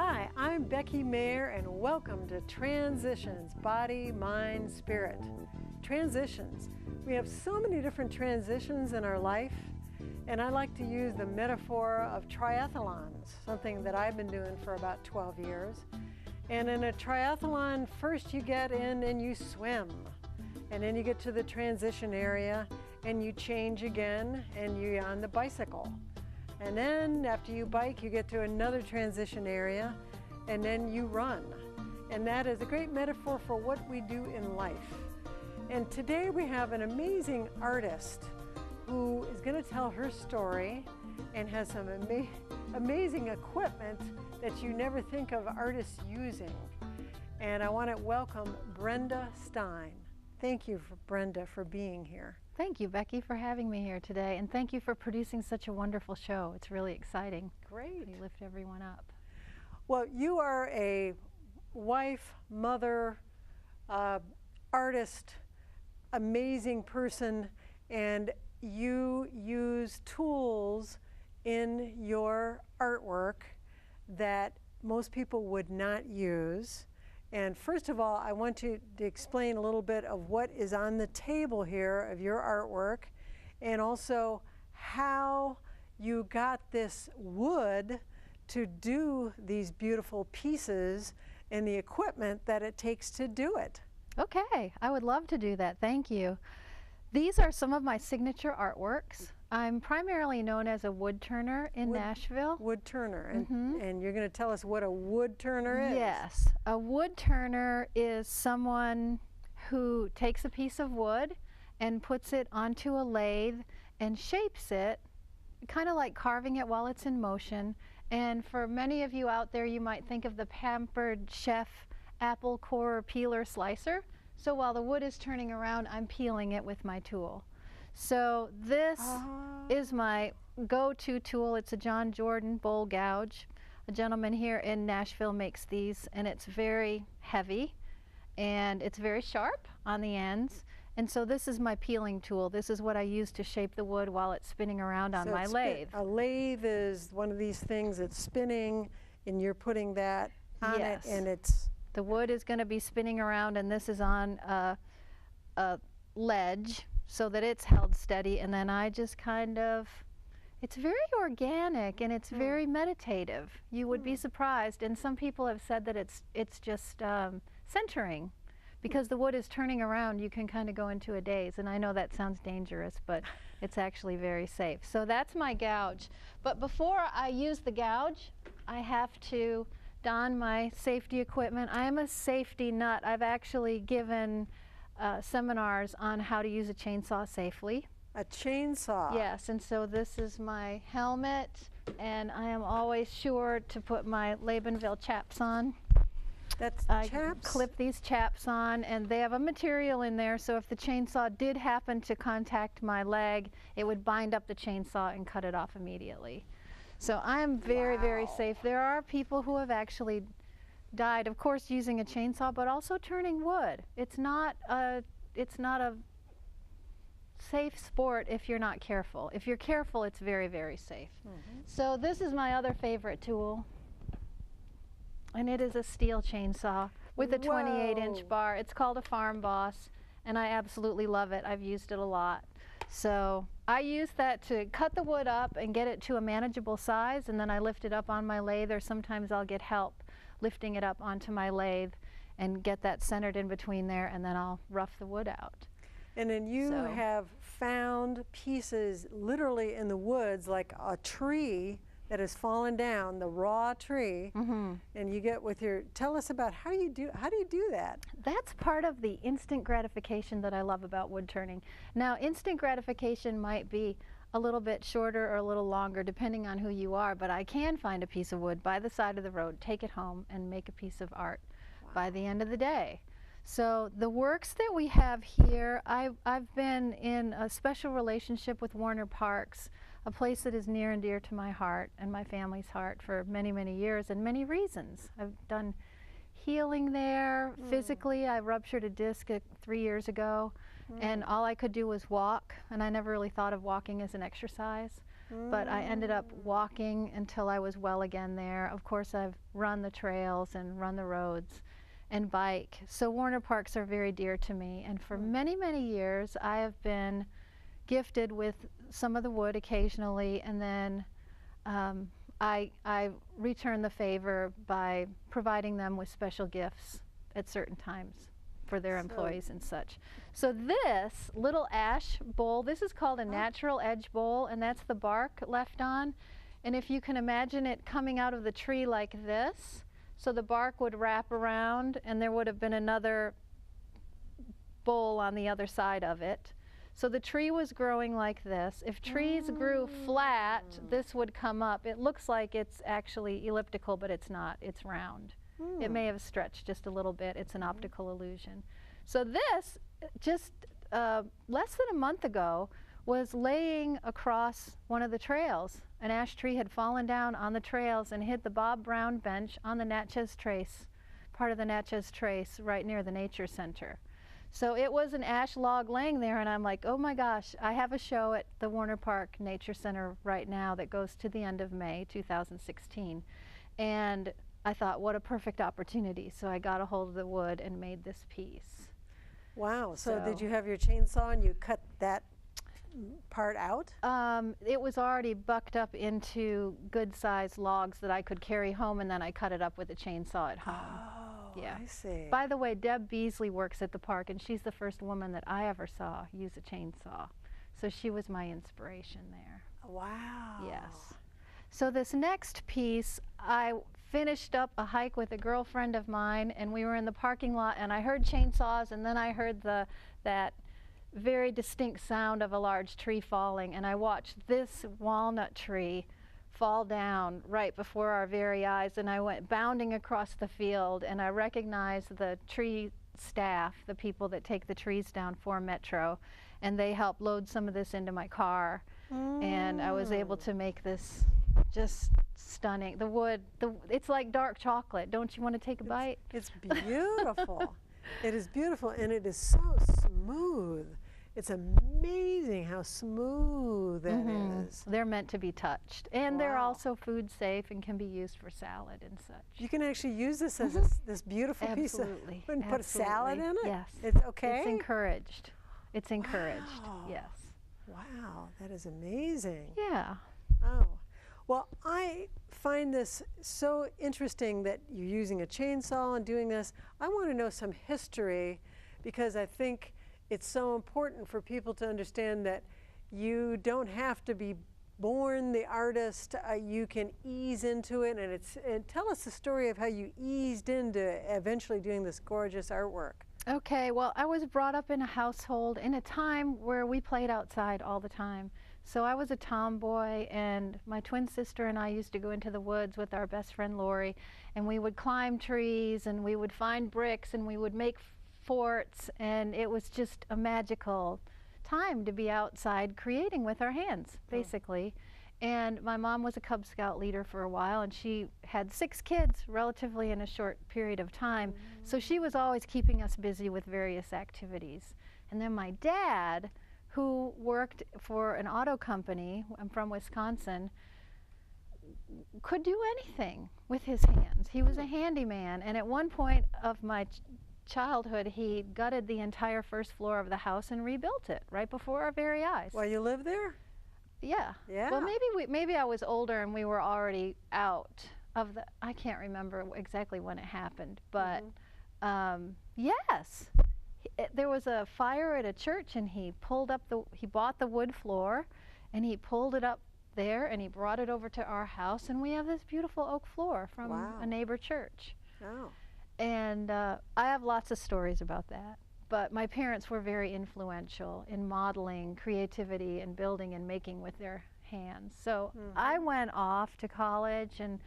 Hi, I'm Becky Meagher and welcome to Transitions, Body, Mind, Spirit. Transitions. We have so many different transitions in our life, and I like to use the metaphor of triathlons, something that I've been doing for about 12 years. And in a triathlon, first you get in and you swim, and then you get to the transition area and you change again and you're on the bicycle. And then after you bike, you get to another transition area, and then you run. And that is a great metaphor for what we do in life. And today we have an amazing artist who is going to tell her story and has some amazing equipment that you never think of artists using. And I want to welcome Brenda Stein. Thank you, Brenda, for being here. Thank you, Becky, for having me here today, and thank you for producing such a wonderful show. It's really exciting. Great. You lift everyone up. Well, you are a wife, mother, artist, amazing person, and you use tools in your artwork that most people would not use. And first of all, I want you to explain a little bit of what is on the table here of your artwork, and also how you got this wood to do these beautiful pieces and the equipment that it takes to do it. Okay, I would love to do that. Thank you. These are some of my signature artworks. I'm primarily known as a wood turner in Nashville. Wood turner, and you're going to tell us what a wood turner is. Yes, a wood turner is someone who takes a piece of wood and puts it onto a lathe and shapes it, kind of like carving it while it's in motion. And for many of you out there, you might think of the pampered chef apple core peeler slicer. So while the wood is turning around, I'm peeling it with my tool. So this is my go-to tool. It's a John Jordan bowl gouge. A gentleman here in Nashville makes these, and it's very heavy and it's very sharp on the ends. And so this is my peeling tool. This is what I use to shape the wood while it's spinning around on my lathe. A lathe is one of these things that's spinning, and you're putting that on it, and it's... The wood is going to be spinning around, and this is on a ledge so that it's held steady, and then I just kind of, it's very organic and it's very meditative. You would be surprised, and some people have said that it's just centering. Because the wood is turning around, you can kind of go into a daze, and I know that sounds dangerous, but it's actually very safe. So that's my gouge. But before I use the gouge, I have to don my safety equipment. I am a safety nut. I've actually given seminars on how to use a chainsaw safely. A chainsaw? Yes, and so this is my helmet, and I am always sure to put my Labenville chaps on. That's chaps? I clip these chaps on, and they have a material in there, so if the chainsaw did happen to contact my leg, it would bind up the chainsaw and cut it off immediately. So I am very, very safe. There are people who have actually died, of course, using a chainsaw, but also turning wood. It's not a safe sport if you're not careful. If you're careful, it's very, very safe. So this is my other favorite tool, and it is a steel chainsaw with a 28-inch bar. It's called a Farm Boss, and I absolutely love it. I've used it a lot. So I use that to cut the wood up and get it to a manageable size, and then I lift it up on my lathe, or sometimes I'll get help lifting it up onto my lathe and get that centered in between there, and then I'll rough the wood out. And then you have found pieces literally in the woods, like a tree that has fallen down, the raw tree, and you get with your, tell us about how do you do that? That's part of the instant gratification that I love about wood turning. Now, instant gratification might be a little bit shorter or a little longer depending on who you are, but I can find a piece of wood by the side of the road, take it home, and make a piece of art by the end of the day. So the works that we have here, I've been in a special relationship with Warner Parks, a place that is near and dear to my heart and my family's heart for many, many years, and many reasons. I've done healing there. Physically, I ruptured a disc 3 years ago, and all I could do was walk, and I never really thought of walking as an exercise. but I ended up walking until I was well again there. Of course, I've run the trails and run the roads and bike. So Warner Parks are very dear to me. And for many, many years, I have been gifted with some of the wood occasionally, and then I return the favor by providing them with special gifts at certain times for their employees and such. So this little ash bowl, this is called a natural edge bowl, and that's the bark left on. And if you can imagine it coming out of the tree like this, so the bark would wrap around and there would have been another bowl on the other side of it. So the tree was growing like this. If trees grew flat, this would come up. It looks like it's actually elliptical, but it's not. It's round. It may have stretched just a little bit. It's an optical illusion. So this, just less than a month ago, was laying across one of the trails. An ash tree had fallen down on the trails and hit the Bob Brown bench on the Natchez Trace, part of the Natchez Trace right near the Nature Center. So it was an ash log laying there, and I'm like, oh my gosh, I have a show at the Warner Park Nature Center right now that goes to the end of May 2016. And I thought, what a perfect opportunity. So I got a hold of the wood and made this piece. Wow. So did you have your chainsaw and you cut that part out? It was already bucked up into good-sized logs that I could carry home, and then I cut it up with a chainsaw at home. Oh, yeah. I see. By the way, Deb Beasley works at the park, and she's the first woman that I ever saw use a chainsaw. So she was my inspiration there. Wow. Yes. So this next piece, I finished up a hike with a girlfriend of mine, and we were in the parking lot, and I heard chainsaws, and then I heard that very distinct sound of a large tree falling, and I watched this walnut tree fall down right before our very eyes, and I went bounding across the field, and I recognized the tree staff, the people that take the trees down for Metro, and they helped load some of this into my car, and I was able to make this just stunning. The wood, it's like dark chocolate. Don't you want to take a bite? It's beautiful. It is beautiful, and it is so smooth. It's amazing how smooth that is. They're meant to be touched, and they're also food safe and can be used for salad and such. You can actually use this as this beautiful piece of, and put a salad in it? Yes. It's okay? It's encouraged. It's encouraged, yes. Wow, that is amazing. Yeah. Oh. Well, I find this so interesting that you're using a chainsaw and doing this. I want to know some history, because I think it's so important for people to understand that you don't have to be born the artist. You can ease into it, and tell us the story of how you eased into eventually doing this gorgeous artwork. Okay, well, I was brought up in a household in a time where we played outside all the time. So I was a tomboy, and my twin sister and I used to go into the woods with our best friend Lori, and we would climb trees, and we would find bricks, and we would make forts, and it was just a magical time to be outside creating with our hands, basically. And my mom was a Cub Scout leader for a while, and she had 6 kids relatively in a short period of time. So she was always keeping us busy with various activities. And then my dad, who worked for an auto company, I'm from Wisconsin, could do anything with his hands. He was a handyman, and at one point of my childhood, he gutted the entire first floor of the house and rebuilt it right before our very eyes. Well, you live there? Yeah. Yeah. Well, maybe I was older and we were already out of the, I can't remember exactly when it happened, but yes. There was a fire at a church, and he bought the wood floor, and he pulled it up there, and he brought it over to our house, and we have this beautiful oak floor from a neighbor church. Oh. And I have lots of stories about that. But my parents were very influential in modeling creativity and building and making with their hands. So I went off to college and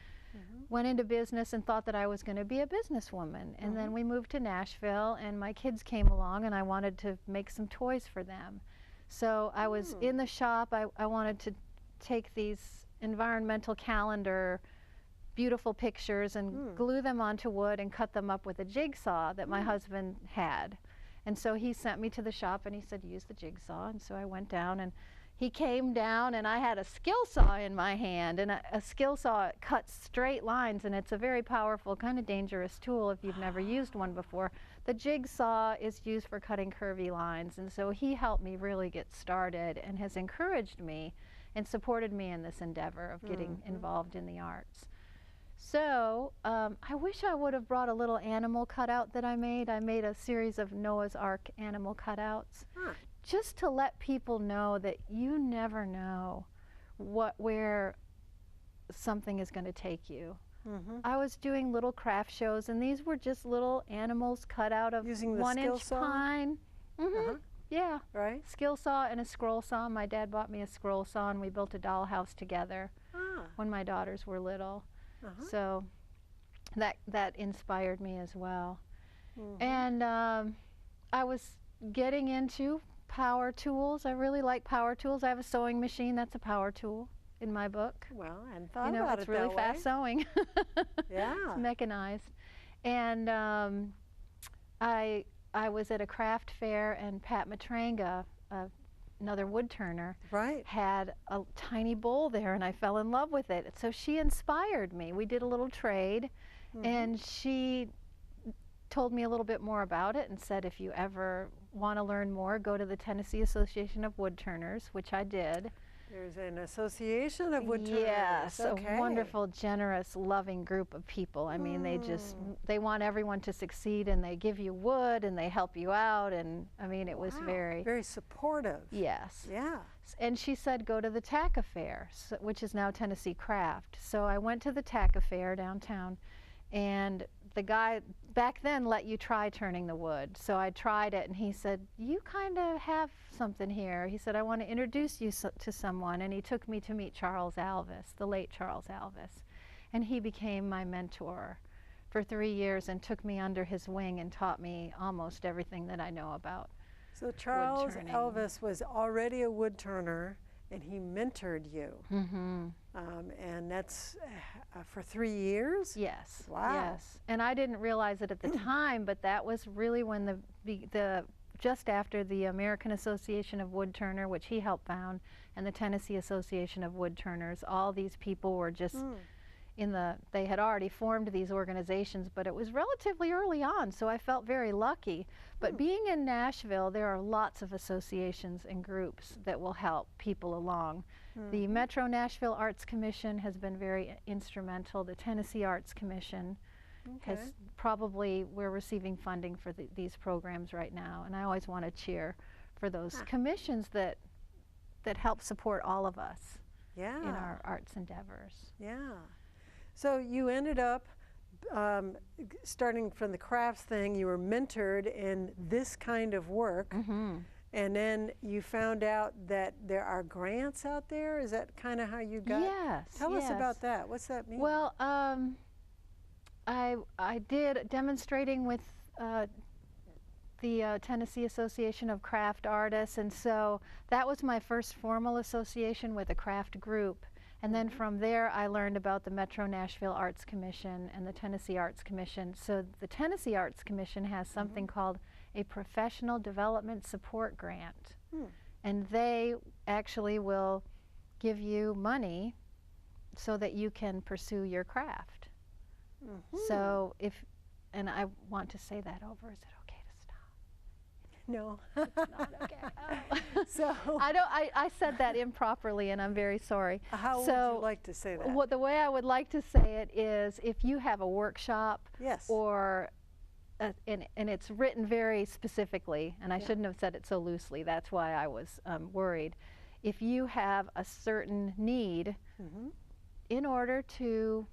went into business and thought that I was going to be a businesswoman. And then we moved to Nashville, and my kids came along, and I wanted to make some toys for them. So I was in the shop. I wanted to take these environmental calendar beautiful pictures and glue them onto wood and cut them up with a jigsaw that my husband had. And so he sent me to the shop, and he said, use the jigsaw. And so I went down, and he came down and I had a skill saw in my hand, and a skill saw cuts straight lines, and it's a very powerful, kind of dangerous tool if you've never used one before. The jigsaw is used for cutting curvy lines, and so he helped me really get started and has encouraged me and supported me in this endeavor of getting involved in the arts. So I wish I would have brought a little animal cutout that I made. I made a series of Noah's Ark animal cutouts, just to let people know that you never know where something is going to take you. I was doing little craft shows, and these were just little animals cut out of using the 1-inch pine. Yeah. Right. Skill saw and a scroll saw. My dad bought me a scroll saw, and we built a dollhouse together when my daughters were little. So that inspired me as well. And I was getting into power tools. I really like power tools. I have a sewing machine. That's a power tool in my book. Well, I hadn't thought about it it's really fast sewing. Yeah. It's mechanized. And I was at a craft fair, and Pat Matranga, another wood turner, had a tiny bowl there, and I fell in love with it. So she inspired me. We did a little trade, and she told me a little bit more about it and said, if you ever want to learn more, go to the Tennessee Association of Wood Turners, which I did. There's an association of wood turners. Yes, a wonderful, generous, loving group of people. I mean, they want everyone to succeed, and they give you wood, and they help you out, and I mean, it was very supportive. Yes. Yeah. And she said, go to the TACA Fair, which is now Tennessee Craft. So I went to the TACA Fair downtown, and the guy back then let you try turning the wood. So I tried it, and he said, you kind of have something here. He said, I want to introduce you to someone. And he took me to meet Charles Alvis, the late Charles Alvis. And he became my mentor for 3 years and took me under his wing and taught me almost everything that I know about So Charles Alvis was already a wood turner, and he mentored you. And that's for 3 years? Yes. Wow. Yes. And I didn't realize it at the time, but that was really when just after the American Association of Wood Turner, which he helped found, and the Tennessee Association of Wood Turners, all these people were just they had already formed these organizations, but it was relatively early on, so I felt very lucky. But being in Nashville, there are lots of associations and groups that will help people along. The Metro Nashville Arts Commission has been very instrumental. The Tennessee Arts Commission has we're receiving funding for these programs right now, and I always want to cheer for those commissions that help support all of us in our arts endeavors. Yeah. So you ended up starting from the crafts thing. You were mentored in this kind of work, and then you found out that there are grants out there. Is that kind of how you got? Yes. Tell us about that. What's that mean? Well, I did demonstrating with the Tennessee Association of Craft Artists, and so that was my first formal association with a craft group. And then from there, I learned about the Metro Nashville Arts Commission and the Tennessee Arts Commission. So the Tennessee Arts Commission has something called a Professional Development Support Grant. And they actually will give you money so that you can pursue your craft. So and I want to say that over, is it okay to stop? No. It's not okay. Oh. So I said that improperly, and I'm very sorry. How would you like to say that? The way I would like to say it is, if you have a workshop, or and it's written very specifically, and I shouldn't have said it so loosely. That's why I was worried. If you have a certain need in order to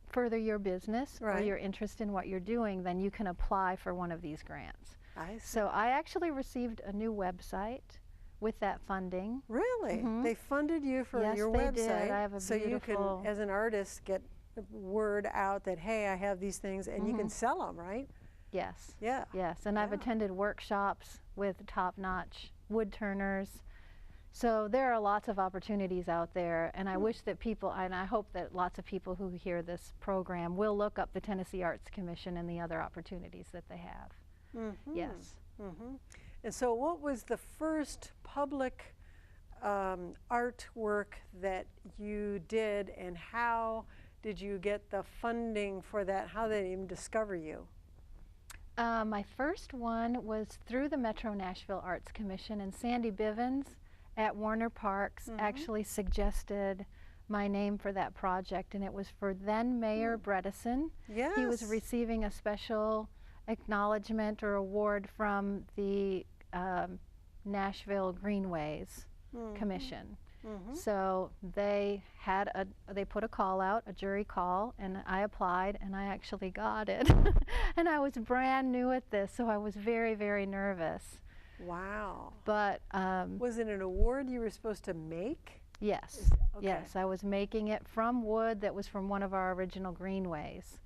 further your business or your interest in what you're doing, then you can apply for one of these grants. So I actually received a new website with that funding. Really? They funded you for your website? Yes, they did. I have a so you can, as an artist, get the word out that, hey, I have these things, and you can sell them, right? Yes. Yeah. Yes, and I've attended workshops with top-notch wood turners. So there are lots of opportunities out there, and I wish that people, and I hope that lots of people who hear this program will look up the Tennessee Arts Commission and the other opportunities that they have. Yes. And so what was the first public artwork that you did, and how did you get the funding for that? How did they even discover you? My first one was through the Metro Nashville Arts Commission, and Sandy Bivens at Warner Parks actually suggested my name for that project, and it was for then Mayor Bredesen. Yes. He was receiving a special acknowledgement or award from the Nashville Greenways Commission. So they had they put a call out, a jury call, and I applied, and I actually got it. And I was brand new at this, so I was very, very nervous. Wow. But was it an award you were supposed to make? Yes. Yes, I was making it from wood that was from one of our original greenways.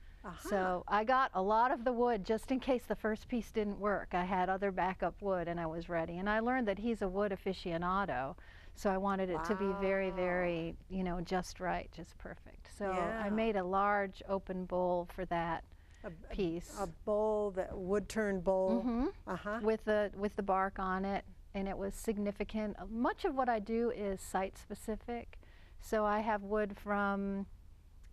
So I got a lot of the wood just in case the first piece didn't work. I had other backup wood, and I was ready. And I learned that he's a wood aficionado, so I wanted it to be very, very, you know, just right, just perfect. So I made a large open bowl for that piece. A bowl, that wood-turned bowl. With the bark on it, and it was significant. Much of what I do is site-specific. So I have wood from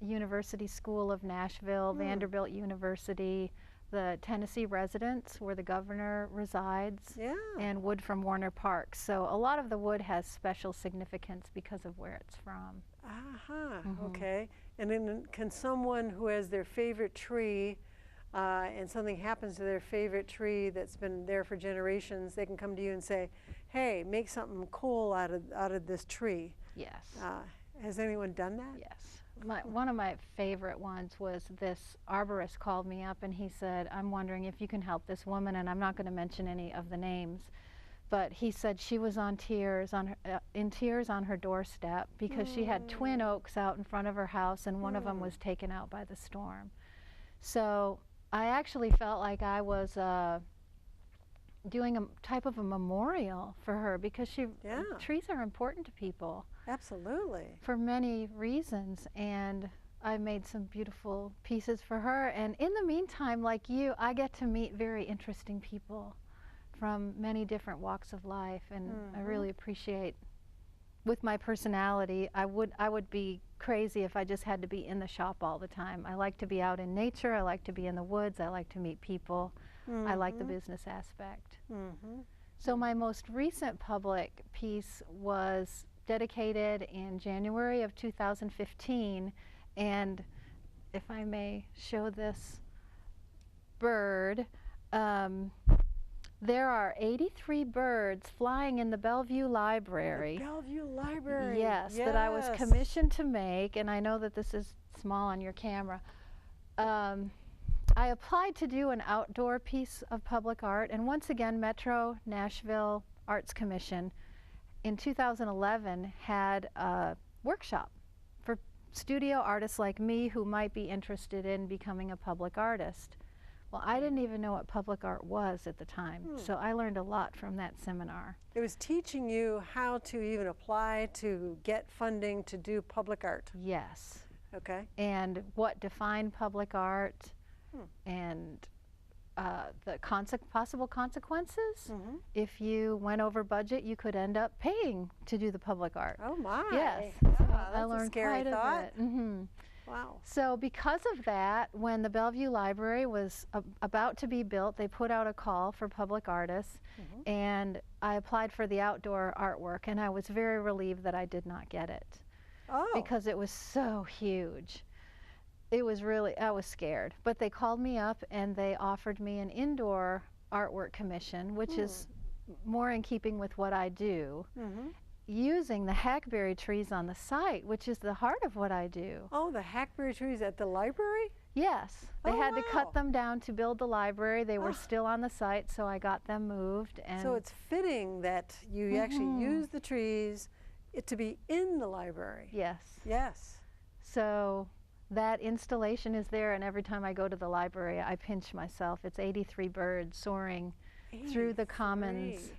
University School of Nashville, Vanderbilt University, the Tennessee residence where the governor resides, and wood from Warner Park. So a lot of the wood has special significance because of where it's from. Okay. And then can someone who has their favorite tree and something happens to their favorite tree that's been there for generations, they can come to you and say, hey, make something cool out of this tree? Yes. Has anyone done that? Yes. One of my favorite ones was this arborist called me up, and he said, I'm wondering if you can help this woman, and I'm not going to mention any of the names, but he said she was in tears on her doorstep because she had twin oaks out in front of her house, and one of them was taken out by the storm. So I actually felt like I was doing a type of a memorial for her, because trees are important to people. Absolutely. For many reasons, and I made some beautiful pieces for her. And in the meantime, like you, I get to meet very interesting people from many different walks of life, and I really appreciate, with my personality, I would be crazy if I just had to be in the shop all the time. I like to be out in nature, I like to be in the woods, I like to meet people, I like the business aspect. So my most recent public piece was dedicated in January of 2015, and if I may show this bird, there are 83 birds flying in the Bellevue Library. The Bellevue Library. Yes, that I was commissioned to make, and I know that this is small on your camera. I applied to do an outdoor piece of public art, and once again, Metro Nashville Arts Commission in 2011 had a workshop for studio artists like me who might be interested in becoming a public artist. Well, I didn't even know what public art was at the time, so I learned a lot from that seminar. It was teaching you how to even apply to get funding to do public art. Yes. Okay. And what defined public art, and the possible consequences. If you went over budget, you could end up paying to do the public art. Oh my! Yes, so I learned a scary quite thought. a bit. Wow. So because of that, when the Bellevue Library was about to be built, they put out a call for public artists, and I applied for the outdoor artwork, and I was very relieved that I did not get it. Because it was so huge. It was really, I was scared. But they called me up and they offered me an indoor artwork commission, which is more in keeping with what I do, using the hackberry trees on the site, which is the heart of what I do. Oh, the hackberry trees at the library? Yes. They had to cut them down to build the library. They were still on the site, so I got them moved. And so it's fitting that you actually use the trees to be in the library. Yes. Yes. So that installation is there, and every time I go to the library, I pinch myself. It's 83 birds soaring through the commons.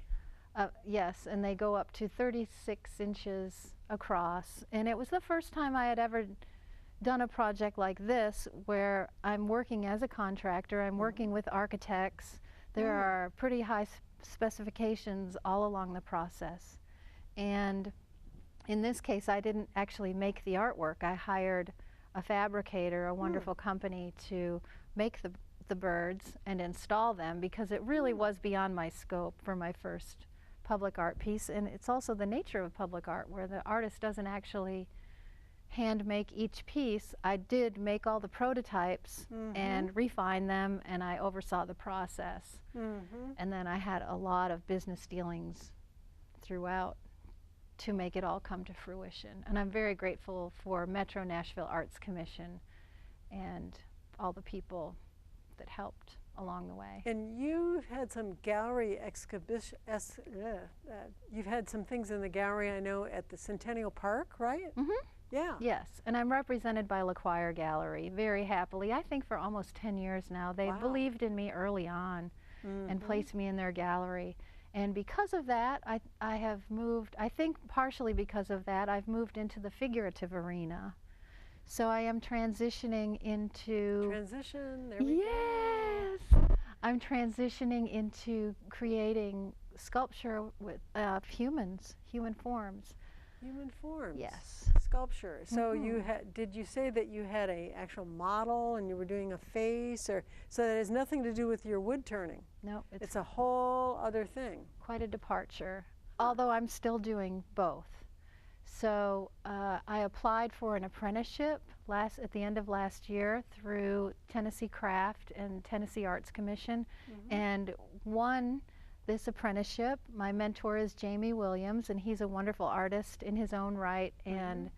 Yes, and they go up to 36 inches across. And it was the first time I had ever done a project like this, where I'm working as a contractor, I'm working with architects. There are pretty high specifications all along the process. And in this case, I didn't actually make the artwork. I hired a fabricator, a wonderful company, to make the birds and install them, because it really was beyond my scope for my first public art piece. And it's also the nature of public art, where the artist doesn't actually hand make each piece. I did make all the prototypes and refine them, and I oversaw the process. And then I had a lot of business dealings throughout to make it all come to fruition. And I'm very grateful for Metro Nashville Arts Commission and all the people that helped along the way. And you've had some gallery exhibition, you've had some things in the gallery, I know, at the Centennial Park, right? Yeah. Yes, and I'm represented by LaQuire Gallery very happily. I think for almost 10 years now. They believed in me early on and placed me in their gallery. And because of that, I have moved, I think partially because of that, I've moved into the figurative arena. So I am transitioning into... Transition, there we go. Yes! I'm transitioning into creating sculpture with humans, human forms. Human forms. Yes. Sculpture. So you had, did you say that you had a actual model and you were doing a face, or so that has nothing to do with your wood turning? No, it's a whole other thing. Quite a departure, although I'm still doing both. So I applied for an apprenticeship at the end of last year through Tennessee Craft and Tennessee Arts Commission, and won this apprenticeship. My mentor is Jamie Williams, and he's a wonderful artist in his own right, and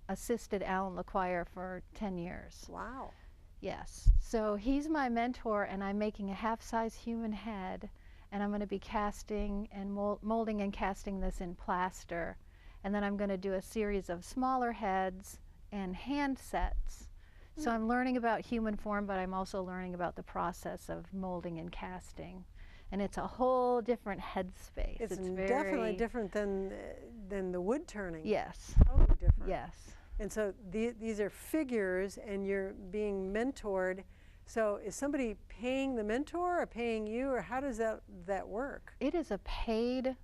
assisted Alan LaQuire for 10 years. Wow. Yes. So he's my mentor, and I'm making a half-size human head, and I'm going to be casting and molding and casting this in plaster. And then I'm going to do a series of smaller heads and hand sets. So I'm learning about human form, but I'm also learning about the process of molding and casting. And it's a whole different headspace. It's definitely different than the wood turning. Yes. Totally different. Yes. And so these are figures, and you're being mentored. So is somebody paying the mentor or paying you, or how does that work? It is a paid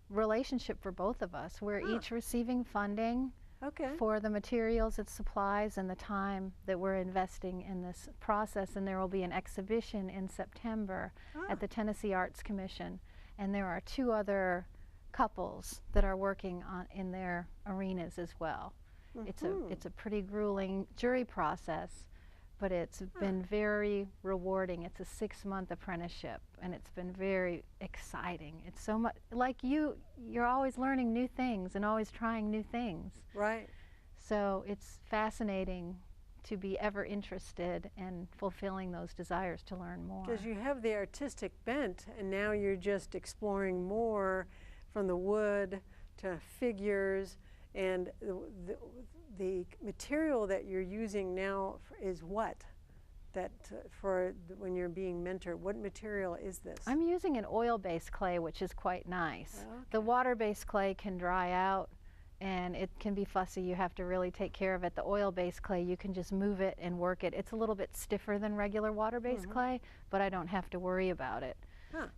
relationship for both of us. We're each receiving funding for the materials and supplies and the time that we're investing in this process. And there will be an exhibition in September at the Tennessee Arts Commission. And there are 2 other couples that are working in their arenas as well. It's a pretty grueling jury process, but it's been very rewarding. It's a 6-month apprenticeship, and it's been very exciting. It's so much like you're always learning new things and always trying new things. Right. So it's fascinating to be ever interested and fulfilling those desires to learn more. Because you have the artistic bent, and now you're just exploring more from the wood to figures, and the material that you're using now is what? For when you're being mentored, what material is this? I'm using an oil-based clay, which is quite nice. The water-based clay can dry out, and it can be fussy. You have to really take care of it. The oil-based clay, you can just move it and work it. It's a little bit stiffer than regular water-based clay, but I don't have to worry about it.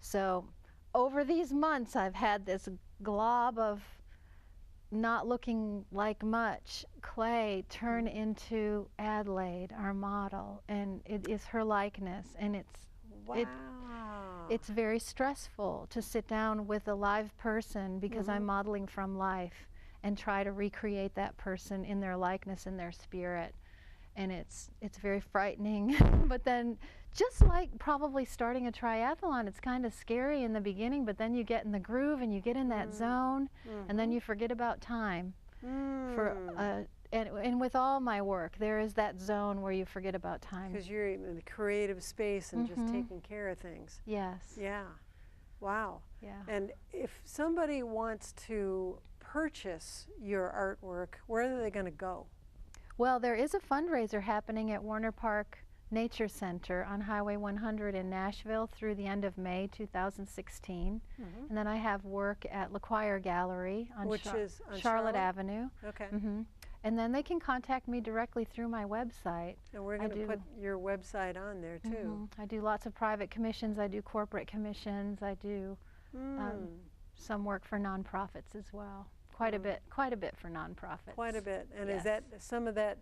So over these months, I've had this glob of not looking like much clay turn into Adelaide, our model, and it is her likeness, and it's very stressful to sit down with a live person, because I'm modeling from life, and try to recreate that person in their likeness and their spirit. And it's very frightening. But then, just like probably starting a triathlon, it's kind of scary in the beginning, but then you get in the groove and you get in that zone, and then you forget about time. And with all my work, there is that zone where you forget about time. Because you're in the creative space and just taking care of things. Yes. Yeah. Wow. Yeah. And if somebody wants to purchase your artwork, where are they going to go? Well, there is a fundraiser happening at Warner Park Nature Center on Highway 100 in Nashville through the end of May 2016. And then I have work at LaQuire Gallery on Charlotte Avenue. Okay. And then they can contact me directly through my website. And we're going to put your website on there too. I do lots of private commissions. I do corporate commissions. I do some work for nonprofits as well. Quite a bit for nonprofits. Quite a bit. And Yes. is that some of that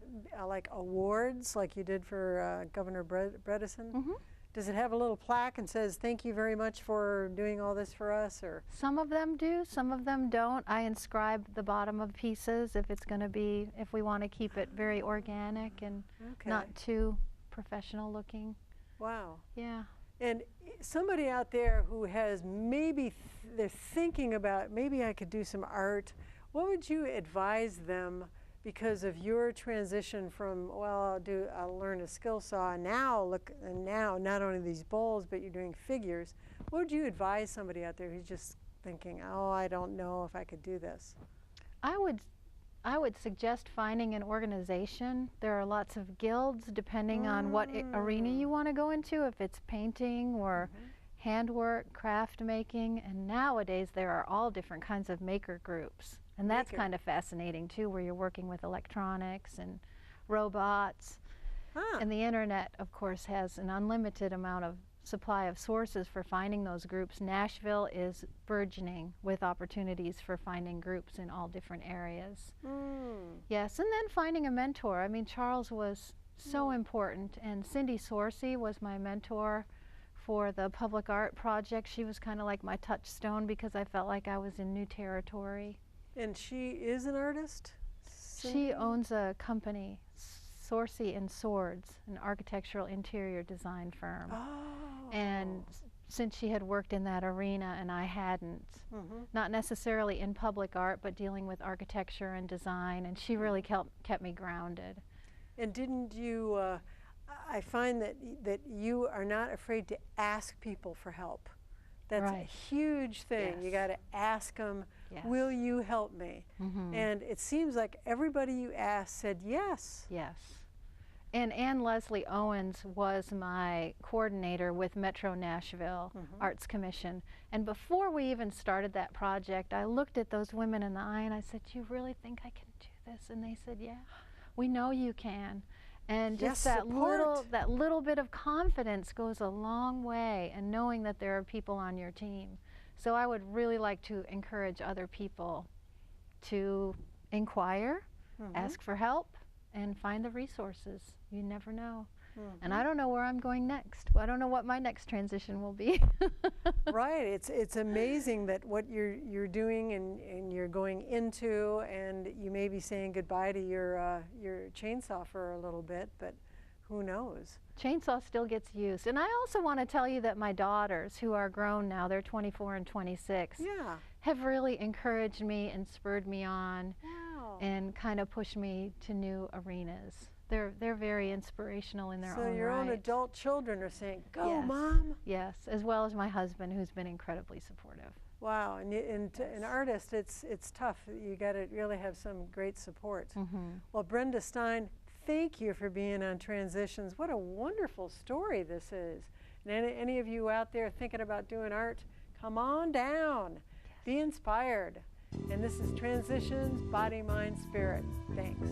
like awards like you did for Governor Bredesen? Mm-hmm. Does it have a little plaque and says, thank you very much for doing all this for us? Or Some of them do, some of them don't. I inscribe the bottom of pieces if it's going to be, if we want to keep it very organic and okay. not too professional looking. Wow. Yeah. And somebody out there who has maybe they're thinking about, maybe I could do some art, what would you advise them because of your transition from, well, I'll learn a skill saw, and now not only these bowls, but you're doing figures. What would you advise somebody out there who's just thinking, oh, I don't know if I could do this? I would suggest finding an organization. There are lots of guilds depending on what arena you want to go into, if it's painting or handwork, craft making, and nowadays there are all different kinds of maker groups. And that's kind of fascinating too, where you're working with electronics and robots. And the internet, of course, has an unlimited amount of supply of sources for finding those groups. Nashville is burgeoning with opportunities for finding groups in all different areas. Yes, and then finding a mentor. I mean, Charles was so important, and Cindy Sorcy was my mentor for the public art project. She was kind of like my touchstone because I felt like I was in new territory. And she is an artist? She owns a company, Sorcy and Swords, an architectural interior design firm. And since she had worked in that arena and I hadn't, not necessarily in public art, but dealing with architecture and design, and she really kept me grounded. And didn't you, I find that you are not afraid to ask people for help. That's a huge thing. You got to ask them, will you help me? And it seems like everybody you asked said yes. Yes. And Ann Leslie Owens was my coordinator with Metro Nashville Arts Commission. And before we even started that project, I looked at those women in the eye and I said, do you really think I can do this? And they said, yeah, we know you can. And just that little bit of confidence goes a long way, and knowing that there are people on your team. So I would really like to encourage other people to inquire, ask for help, and find the resources. You never know. And I don't know where I'm going next. I don't know what my next transition will be. Right. It's amazing that what you're doing and you're going into, and you may be saying goodbye to your chainsaw for a little bit, but who knows? Chainsaw still gets used. And I also want to tell you that my daughters, who are grown now, they're 24 and 26, have really encouraged me and spurred me on and kind of pushed me to new arenas. They're very inspirational in their own right. So your own adult children are saying, go, yes. Mom. Yes, as well as my husband, who's been incredibly supportive. Wow, and an artist, it's tough. You got to really have some great support. Well, Brenda Stein, thank you for being on Transitions. What a wonderful story this is. And any of you out there thinking about doing art, come on down. Be inspired. And this is Transitions, Body, Mind, Spirit. Thanks.